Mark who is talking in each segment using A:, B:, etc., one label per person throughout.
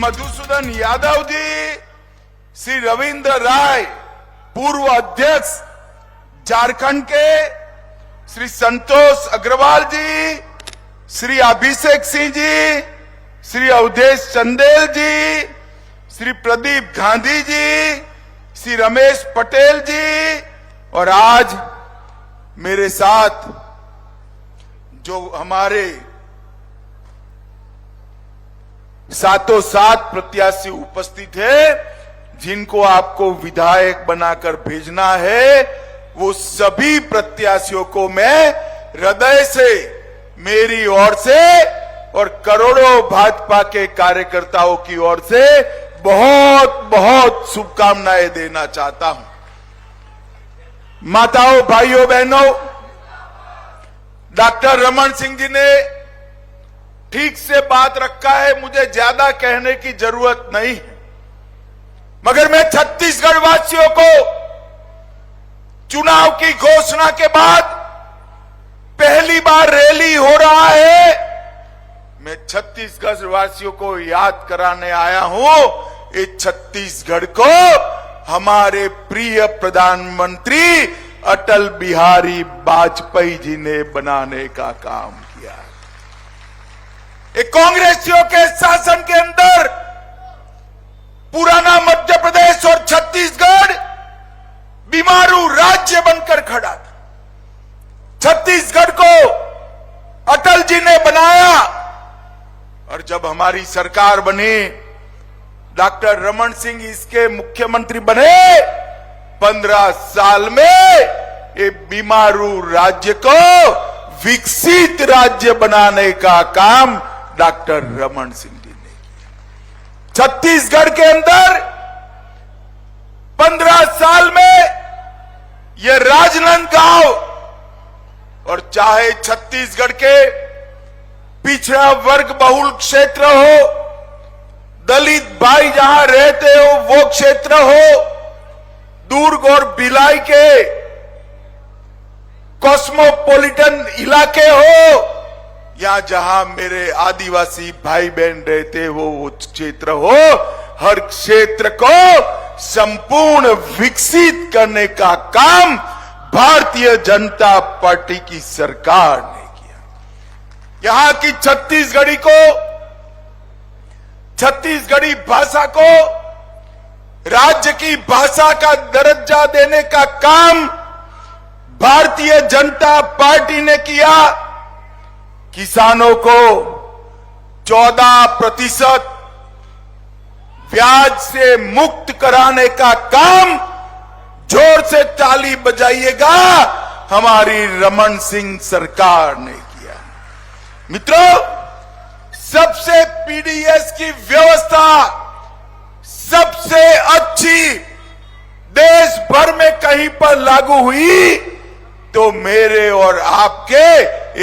A: मधुसूदन यादव जी, श्री रविंद्र राय पूर्व अध्यक्ष झारखंड के, श्री संतोष अग्रवाल जी, श्री अभिषेक सिंह जी, श्री अवधेश चंदेल जी, श्री प्रदीप गांधी जी, श्री रमेश पटेल जी, और आज मेरे साथ जो हमारे सातों सात प्रत्याशी उपस्थित है, जिनको आपको विधायक बनाकर भेजना है, वो सभी प्रत्याशियों को मैं हृदय से, मेरी ओर से और करोड़ों भाजपा के कार्यकर्ताओं की ओर से बहुत बहुत शुभकामनाएं देना चाहता हूं। माताओं, भाइयों, बहनों, डॉक्टर रमन सिंह जी ने ठीक से बात रखा है, मुझे ज्यादा कहने की जरूरत नहीं है, मगर मैं छत्तीसगढ़ वासियों को चुनाव की घोषणा के बाद पहली बार रैली हो रहा है, मैं छत्तीसगढ़ वासियों को याद कराने आया हूं, इस छत्तीसगढ़ को हमारे प्रिय प्रधानमंत्री अटल बिहारी वाजपेयी जी ने बनाने का काम किया। एक कांग्रेसियों के शासन के अंदर पुराना मध्य प्रदेश और छत्तीसगढ़ बीमारू राज्य बनकर खड़ा था। छत्तीसगढ़ को अटल जी ने बनाया और जब हमारी सरकार बनी, डॉक्टर रमन सिंह इसके मुख्यमंत्री बने, 15 साल में ये बीमारू राज्य को विकसित राज्य बनाने का काम डॉक्टर रमन सिंह जी ने किया। छत्तीसगढ़ के अंदर 15 साल में यह राजनांदगांव, और चाहे छत्तीसगढ़ के पिछड़ा वर्ग बहुल क्षेत्र हो, दलित भाई जहां रहते हो वो क्षेत्र हो, दुर्ग और भिलाई के कॉस्मोपॉलिटन इलाके हो, या जहां मेरे आदिवासी भाई बहन रहते हो वो क्षेत्र हो, हर क्षेत्र को संपूर्ण विकसित करने का काम भारतीय जनता पार्टी की सरकार ने किया। यहां की छत्तीसगढ़ी भाषा को राज्य की भाषा का दर्जा देने का काम भारतीय जनता पार्टी ने किया। किसानों को 14% ब्याज से मुक्त कराने का काम, जोर से ताली बजाइएगा, हमारी रमन सिंह सरकार ने किया। मित्रों, सबसे पीडीएस की व्यवस्था सबसे अच्छी देश भर में कहीं पर लागू हुई तो मेरे और आपके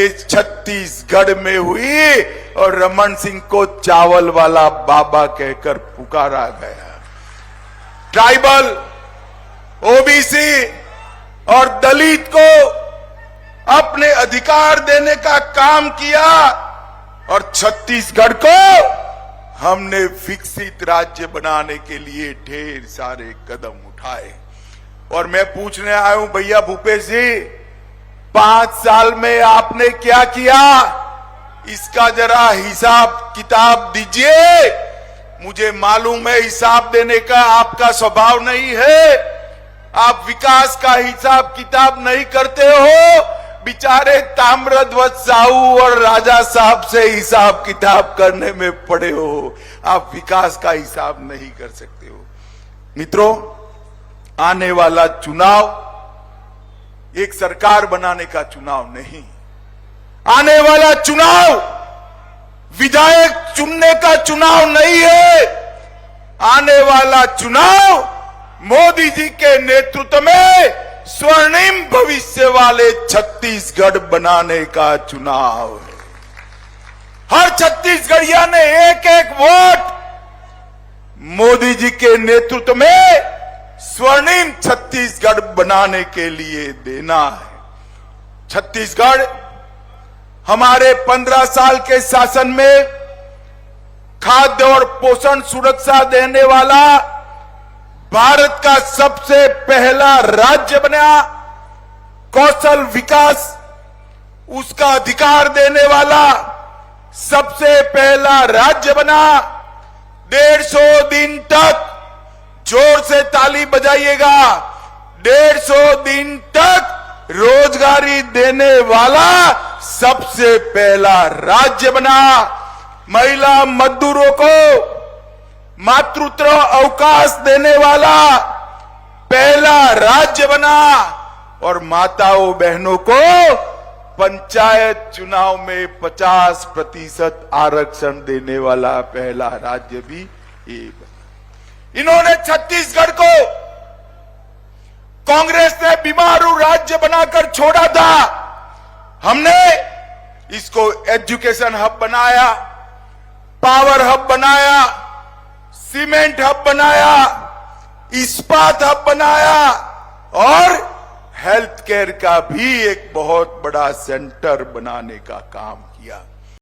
A: इस छत्तीसगढ़ में हुई, और रमन सिंह को चावल वाला बाबा कहकर पुकारा गया। ट्राइबल, ओबीसी और दलित को अपने अधिकार देने का काम किया, और छत्तीसगढ़ को हमने विकसित राज्य बनाने के लिए ढेर सारे कदम उठाए। और मैं पूछने आया हूं, भैया भूपेश जी, 5 साल में आपने क्या किया, इसका जरा हिसाब किताब दीजिए। मुझे मालूम है हिसाब देने का आपका स्वभाव नहीं है, आप विकास का हिसाब किताब नहीं करते हो। बेचारे ताम्रध्वज साहू और राजा साहब से हिसाब किताब करने में पड़े हो, आप विकास का हिसाब नहीं कर सकते हो। मित्रों, आने वाला चुनाव एक सरकार बनाने का चुनाव नहीं, आने वाला चुनाव विधायक चुनने का चुनाव नहीं है, आने वाला चुनाव मोदी जी के नेतृत्व में स्वर्णिम भविष्य वाले छत्तीसगढ़ बनाने का चुनाव है। हर छत्तीसगढ़िया ने एक एक वोट मोदी जी के नेतृत्व में स्वर्णिम छत्तीसगढ़ बनाने के लिए देना है। छत्तीसगढ़ हमारे 15 साल के शासन में खाद्य और पोषण सुरक्षा देने वाला भारत का सबसे पहला राज्य बना, कौशल विकास उसका अधिकार देने वाला सबसे पहला राज्य बना। 150 दिन तक जोर से ताली बजाइएगा, 150 दिन तक रोजगारी देने वाला सबसे पहला राज्य बना। महिला मजदूरों को मातृत्व अवकाश देने वाला पहला राज्य बना और माताओं बहनों को पंचायत चुनाव में 50% आरक्षण देने वाला पहला राज्य भी ये बना। इन्होंने छत्तीसगढ़ को कांग्रेस ने बीमारू राज्य बनाकर छोड़ा था। हमने इसको एजुकेशन हब बनाया, पावर हब बनाया, सीमेंट हब बनाया, इस्पात हब बनाया और हेल्थ केयर का भी एक बहुत बड़ा सेंटर बनाने का काम किया।